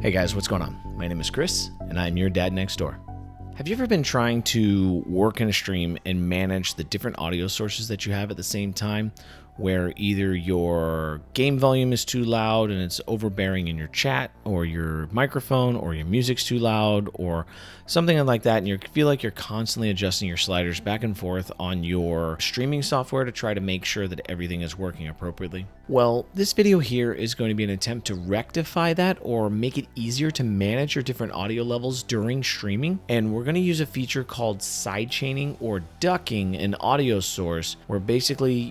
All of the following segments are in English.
Hey guys, what's going on? My name is Chris, and I'm your dad next door. Have you ever been trying to work in a stream and manage the different audio sources that you have at the same time, where either your game volume is too loud and it's overbearing in your chat, or your microphone or your music's too loud, or something like that, and you feel like you're constantly adjusting your sliders back and forth on your streaming software to try to make sure that everything is working appropriately? Well, this video here is going to be an attempt to rectify that or make it easier to manage your different audio levels during streaming. And we're going to use a feature called sidechaining or ducking an audio source, where basically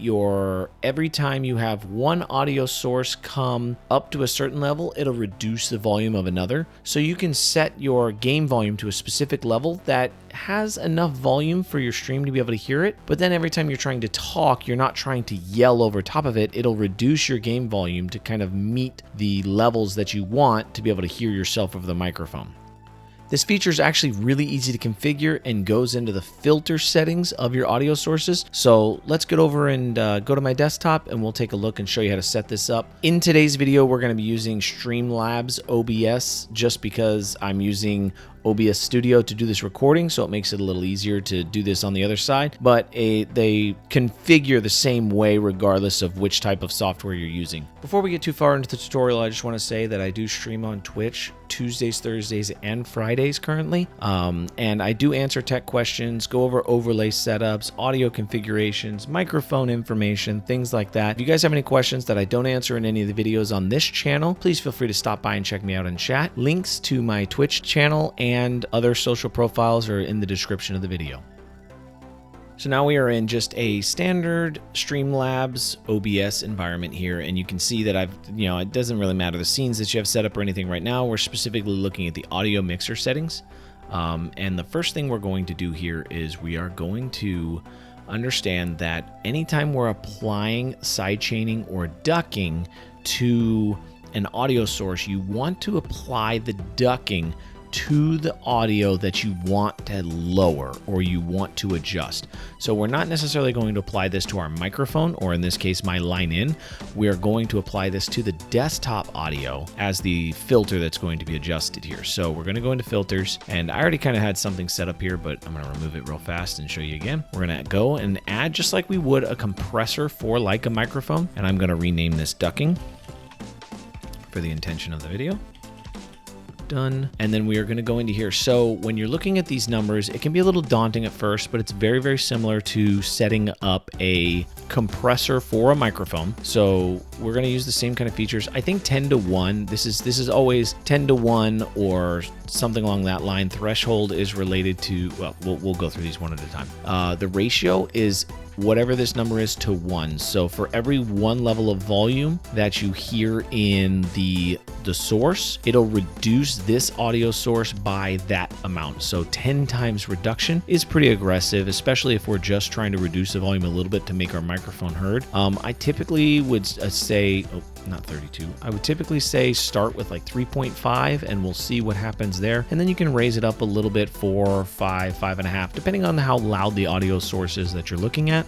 every time you have one audio source come up to a certain level, it'll reduce the volume of another. So you can set your game volume to a specific level that has enough volume for your stream to be able to hear it. But then every time you're trying to talk, you're not trying to yell over top of it. It'll reduce your game volume to kind of meet the levels that you want to be able to hear yourself over the microphone. This feature is actually really easy to configure and goes into the filter settings of your audio sources. So let's get over and go to my desktop and we'll take a look and show you how to set this up. In today's video, we're going to be using Streamlabs OBS just because I'm using OBS Studio to do this recording, so it makes it a little easier to do this on the other side, but they configure the same way regardless of which type of software you're using. Before we get too far into the tutorial, I just want to say that I do stream on Twitch Tuesdays, Thursdays, and Fridays currently, and I do answer tech questions, go over overlay setups, audio configurations, microphone information, things like that. If you guys have any questions that I don't answer in any of the videos on this channel, please feel free to stop by and check me out in chat. Links to my Twitch channel and other social profiles are in the description of the video. So now we are in just a standard Streamlabs OBS environment here, and you can see that it doesn't really matter the scenes that you have set up or anything right now. We're specifically looking at the audio mixer settings. And the first thing we're going to do here is we are going to understand that anytime we're applying sidechaining or ducking to an audio source, you want to apply the ducking to the audio that you want to lower or you want to adjust. So we're not necessarily going to apply this to our microphone, or in this case, my line in. We are going to apply this to the desktop audio as the filter that's going to be adjusted here. So we're going to go into filters, and I already kind of had something set up here, but I'm going to remove it real fast and show you again. We're going to go and add, just like we would a compressor for like a microphone, and I'm going to rename this ducking for the intention of the video. Done. And then we are going to go into here. So when you're looking at these numbers, it can be a little daunting at first, but it's very, very similar to setting up a compressor for a microphone. So we're going to use the same kind of features. I think 10 to 1. This is always 10 to 1 or something along that line. Threshold is related to, well, we'll go through these one at a time. The ratio is whatever this number is to 1. So for every 1 level of volume that you hear in the source, it'll reduce this audio source by that amount. So 10 times reduction is pretty aggressive, especially if we're just trying to reduce the volume a little bit to make our microphone heard. I typically would say, not 32. I would typically say start with like 3.5 and we'll see what happens there. And then you can raise it up a little bit, 4, 5, 5.5, depending on how loud the audio source is that you're looking at.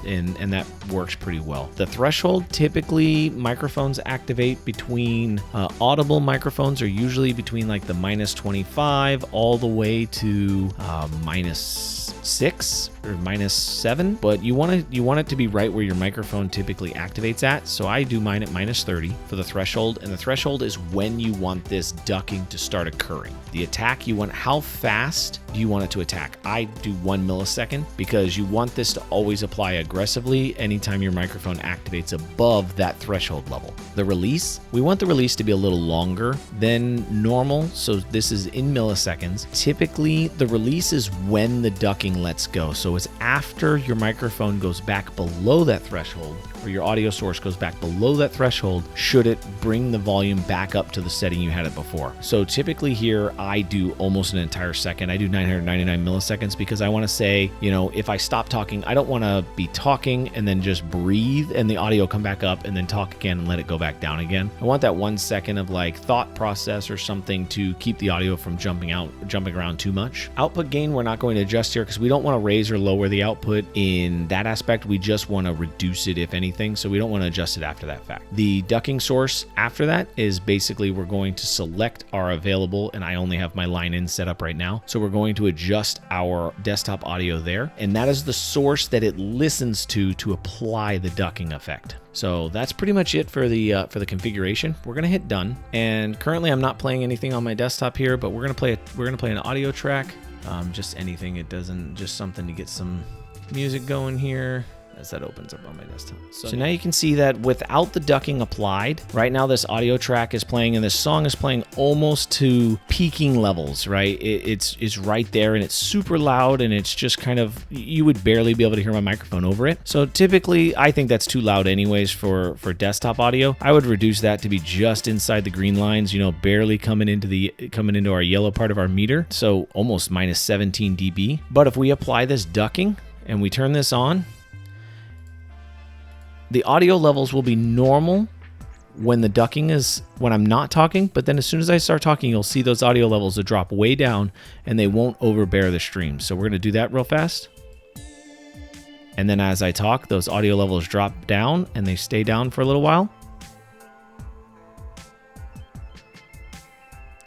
And that works pretty well. The threshold, typically microphones activate between, audible microphones are usually between like the -25 all the way to -6 or -7, but you want it to be right where your microphone typically activates at. So I do mine at -30 for the threshold, and the threshold is when you want this ducking to start occurring. The attack, how fast do you want it to attack? I do 1 millisecond because you want this to always apply aggressively anytime your microphone activates above that threshold level. The release, we want the release to be a little longer than normal, so this is in milliseconds. Typically, the release is when the ducking lets go. So it's after your microphone goes back below that threshold, or your audio source goes back below that threshold, should it bring the volume back up to the setting you had it before. So typically here, I do almost an entire second. I do 999 milliseconds because I want to say, if I stop talking, I don't want to be talking and then just breathe and the audio come back up and then talk again and let it go back down again. I want that 1 second of like thought process or something to keep the audio from jumping around too much. Output gain, we're not going to adjust here because We don't want to raise or lower the output in that aspect. We just want to reduce it, if anything. So we don't want to adjust it after that fact. The ducking source after that is basically we're going to select our available, and I only have my line in set up right now. So we're going to adjust our desktop audio there. And that is the source that it listens to apply the ducking effect. So that's pretty much it for the configuration. We're gonna hit done. And currently I'm not playing anything on my desktop here, but we're gonna play an audio track. Just anything. It doesn't, just something to get some music going here as that opens up on my desktop. So now you can see that without the ducking applied, right now this audio track is playing and this song is playing almost to peaking levels, right? It's right there and it's super loud and it's just kind of, you would barely be able to hear my microphone over it. So typically I think that's too loud anyways for desktop audio. I would reduce that to be just inside the green lines, you know, barely coming into our yellow part of our meter. So almost minus 17 dB. But if we apply this ducking and we turn this on, the audio levels will be normal when the ducking is, when I'm not talking, but then as soon as I start talking, you'll see those audio levels will drop way down and they won't overbear the stream. So we're gonna do that real fast. And then as I talk, those audio levels drop down and they stay down for a little while.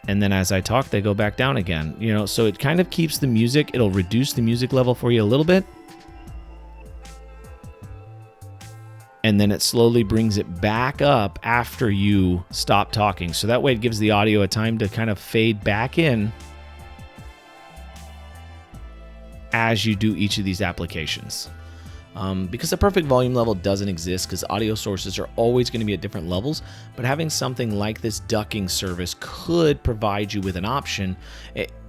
And then as I talk, they go back down again. You know, so it kind of keeps the music, it'll reduce the music level for you a little bit. And then it slowly brings it back up after you stop talking. So that way it gives the audio a time to kind of fade back in as you do each of these applications. Because the perfect volume level doesn't exist, because audio sources are always going to be at different levels, but having something like this ducking service could provide you with an option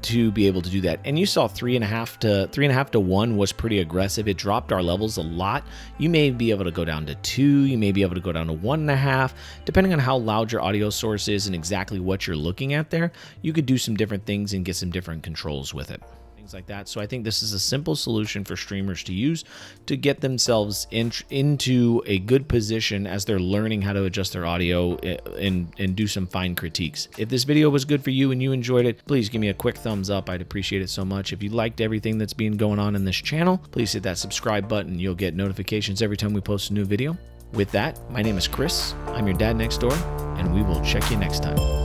to be able to do that. And you saw 3.5 to 1 was pretty aggressive. It dropped our levels a lot. You may be able to go down to 2, you may be able to go down to 1.5, depending on how loud your audio source is and exactly what you're looking at there. You could do some different things and get some different controls with it. Like that. So I think this is a simple solution for streamers to use to get themselves into a good position as they're learning how to adjust their audio and do some fine critiques. If this video was good for you and you enjoyed it, please give me a quick thumbs up. I'd appreciate it so much. If you liked everything that's been going on in this channel, please hit that subscribe button. You'll get notifications every time we post a new video. With that, my name is Chris. I'm your dad next door, and we will check you next time.